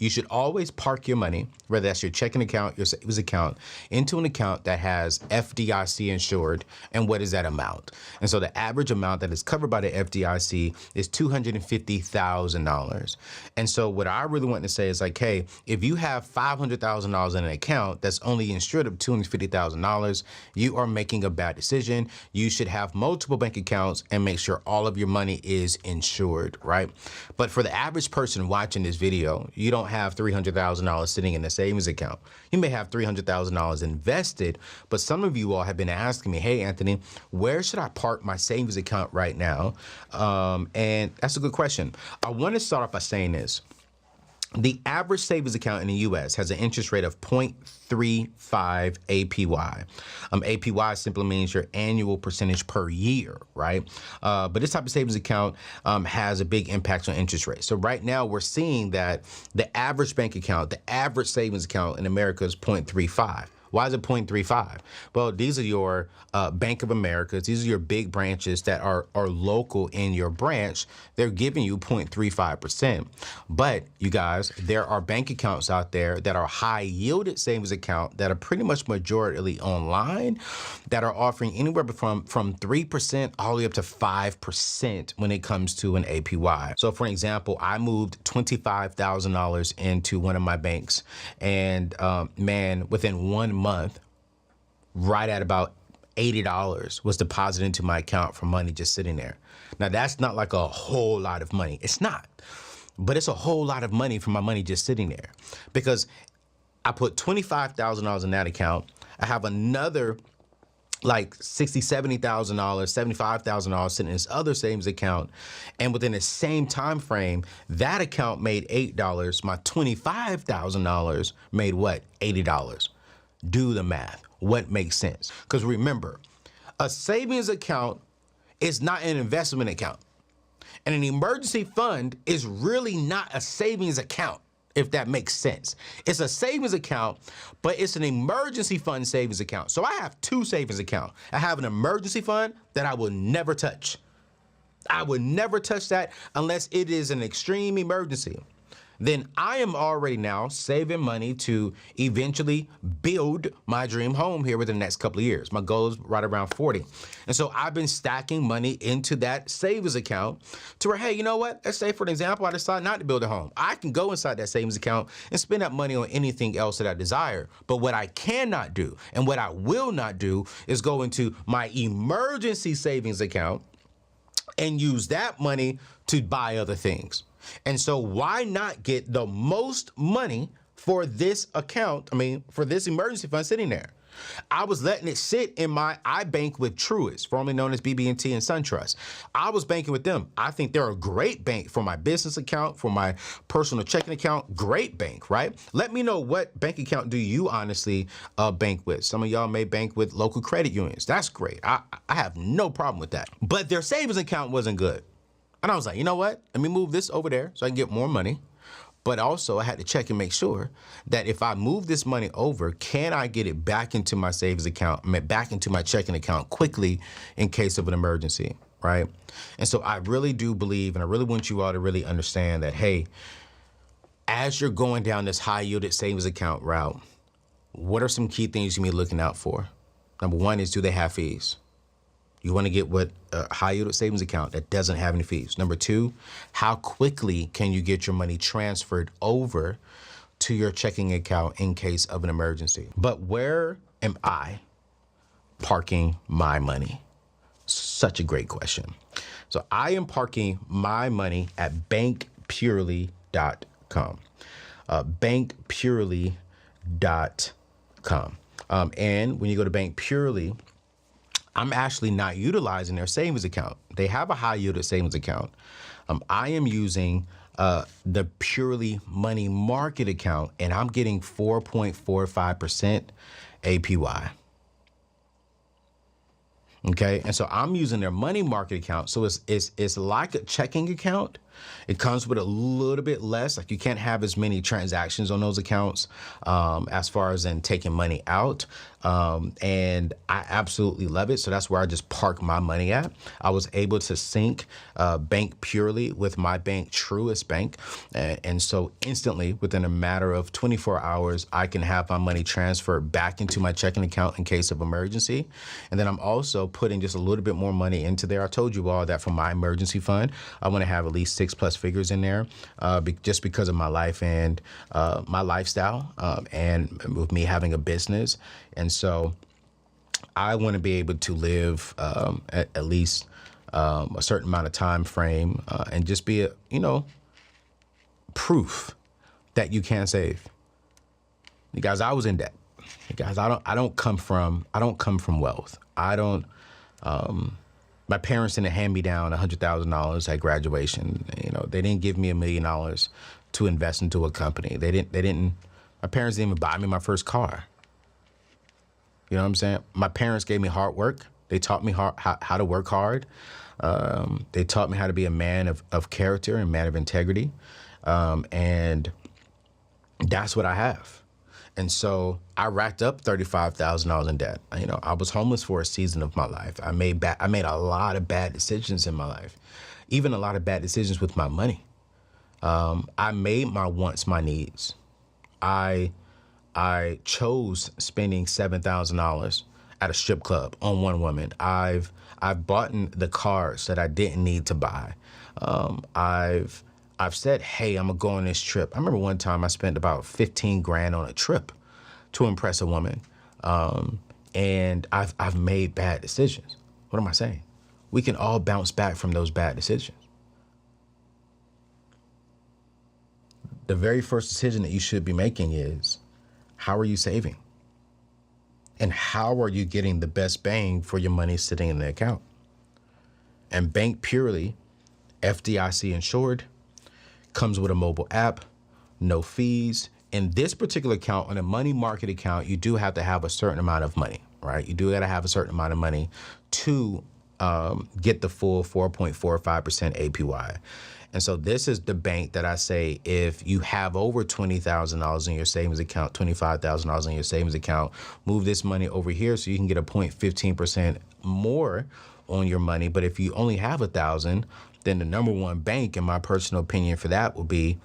You should always park your money, whether that's your checking account, your savings account, into an account that has FDIC insured. And what is that amount? And so the average amount that is covered by the FDIC is $250,000. And so what I really want to say is like, hey, if you have $500,000 in an account that's only insured of $250,000, you are making a bad decision. You should have multiple bank accounts and make sure all of your money is insured, right? But for the average person watching this video, you don't have $300,000 sitting in a savings account. You may have $300,000 invested, but some of you all have been asking me, hey, Anthony, where should I park my savings account right now? And that's a good question. I want to start off by saying this. The average savings account in the U.S. has an interest rate of 0.35 APY. APY simply means your annual percentage per year, right? But this type of savings account has a big impact on interest rates. So right now we're seeing that the average bank account, the average savings account in America is 0.35. Why is it 0.35? Well, these are your Bank of Americas. These are your big branches that are local in your branch. They're giving you 0.35%. But you guys, there are bank accounts out there that are high yielded savings account that are pretty much majority online that are offering anywhere from 3% all the way up to 5% when it comes to an APY. So for example, I moved $25,000 into one of my banks, and man, within 1 month, right at about $80 was deposited into my account for money just sitting there. Now that's not like a whole lot of money. It's not, but it's a whole lot of money for my money just sitting there, because I put $25,000 in that account. I have another like $60,000, $70,000, $75,000 sitting in this other savings account. And within the same time frame, that account made $8. My $25,000 made what? $80. Do the math. What makes sense? Because remember, a savings account is not an investment account. And an emergency fund is really not a savings account, if that makes sense. It's a savings account, but it's an emergency fund savings account. So I have two savings accounts. I have an emergency fund that I will never touch. I would never touch that unless it is an extreme emergency. Then I am already now saving money to eventually build my dream home here within the next couple of years. My goal is right around 40. And so I've been stacking money into that savings account to where, hey, you know what? Let's say, for an example, I decide not to build a home. I can go inside that savings account and spend that money on anything else that I desire. But what I cannot do and what I will not do is go into my emergency savings account and use that money to buy other things. And so why not get the most money for this account, for this emergency fund sitting there? I was letting it sit in I bank with Truist, formerly known as BB&T and SunTrust. I was banking with them. I think they're a great bank for my business account, for my personal checking account. Great bank, right? Let me know, what bank account do you honestly bank with? Some of y'all may bank with local credit unions. That's great. I have no problem with that. But their savings account wasn't good. And I was like, you know what? Let me move this over there so I can get more money. But also I had to check and make sure that if I move this money over, can I get it back into my savings account, back into my checking account quickly in case of an emergency, right? And so I really do believe, and I really want you all to really understand that, hey, as you're going down this high yielded savings account route, what are some key things you may be looking out for? Number one is, do they have fees? You want to get what a high yield savings account that doesn't have any fees. Number two, how quickly can you get your money transferred over to your checking account in case of an emergency? But where am I parking my money? Such a great question. So I am parking my money at bankpurely.com. Bankpurely.com. And when you go to Bank Purely, I'm actually not utilizing their savings account. They have a high yielded savings account. I am using the Purely Money Market account, and I'm getting 4.45% APY. Okay, and so I'm using their money market account. So it's like a checking account, It comes with a little bit less, like you can't have as many transactions on those accounts as far as in taking money out. And I absolutely love it. So that's where I just park my money at. I was able to sync Bank Purely with my bank, Truist Bank. And so instantly, within a matter of 24 hours, I can have my money transferred back into my checking account in case of emergency. And then I'm also putting just a little bit more money into there. I told you all that for my emergency fund, I want to have at least 6+ figures in there just because of my life and my lifestyle and with me having a business. And so I want to be able to live at least a certain amount of time frame and just be proof that you can save. You guys, I was in debt. You guys, I don't come from wealth. My parents didn't hand me down $100,000 at graduation. They didn't give me $1 million to invest into a company. My parents didn't even buy me my first car. You know what I'm saying? My parents gave me hard work. They taught me how to work hard. They taught me how to be a man of character and man of integrity. And that's what I have. And so I racked up $35,000 in debt. I was homeless for a season of my life. I made a lot of bad decisions in my life, even a lot of bad decisions with my money. I made my wants my needs. I chose spending $7,000 at a strip club on one woman. I've bought the cars that I didn't need to buy. I've said, hey, I'm gonna go on this trip. I remember one time I spent about 15 grand on a trip to impress a woman. And I've made bad decisions. What am I saying? We can all bounce back from those bad decisions. The very first decision that you should be making is, how are you saving? And how are you getting the best bang for your money sitting in the account? And Bank Purely, FDIC insured, comes with a mobile app, no fees. In this particular account, on a money market account, you do have to have a certain amount of money, right? You do got to have a certain amount of money to get the full 4.45% APY. And so this is the bank that I say, if you have over $20,000 in your savings account, $25,000 in your savings account, move this money over here so you can get a 0.15% more on your money. But if you only have 1,000, then the number one bank, in my personal opinion, for that will be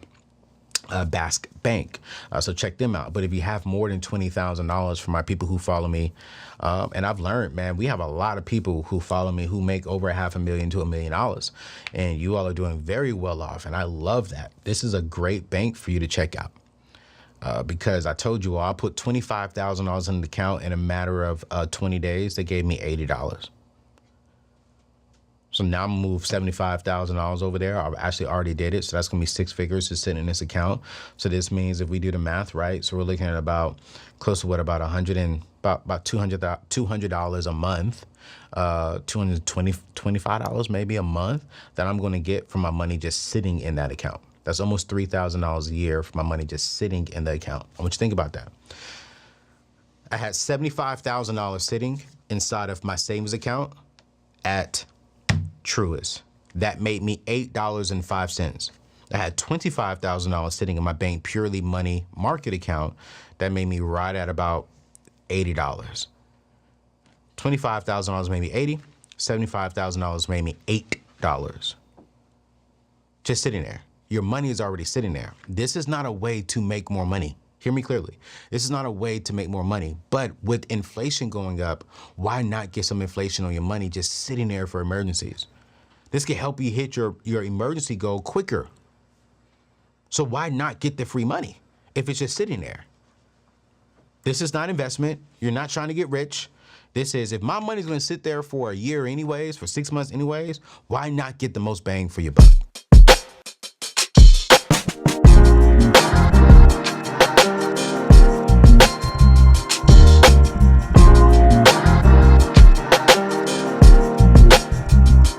Basque Bank. So check them out. But if you have more than $20,000, for my people who follow me, and I've learned, man, we have a lot of people who follow me who make over $500,000 to $1 million, and you all are doing very well off. And I love that. This is a great bank for you to check out. Because I told you all, I put $25,000 in the account in a matter of 20 days. They gave me $80. So now I'm gonna move $75,000 over there. I actually already did it. So that's gonna be 6 figures to sit in this account. So this means if we do the math right, so we're looking at about close to about $200 a month, $25 maybe a month that I'm gonna get from my money just sitting in that account. That's almost $3,000 a year for my money just sitting in the account. I want you to think about that. I had $75,000 sitting inside of my savings account at Truist. That made me $8.05. I had $25,000 sitting in my Bank Purely money market account. That made me right at about $80. $25,000 made me $80. $75,000 made me $8. Just sitting there. Your money is already sitting there. This is not a way to make more money. Hear me clearly. This is not a way to make more money. But with inflation going up, why not get some inflation on your money just sitting there for emergencies? This can help you hit your emergency goal quicker. So why not get the free money if it's just sitting there? This is not investment. You're not trying to get rich. This is, if my money's going to sit there for a year anyways, for 6 months anyways, why not get the most bang for your buck?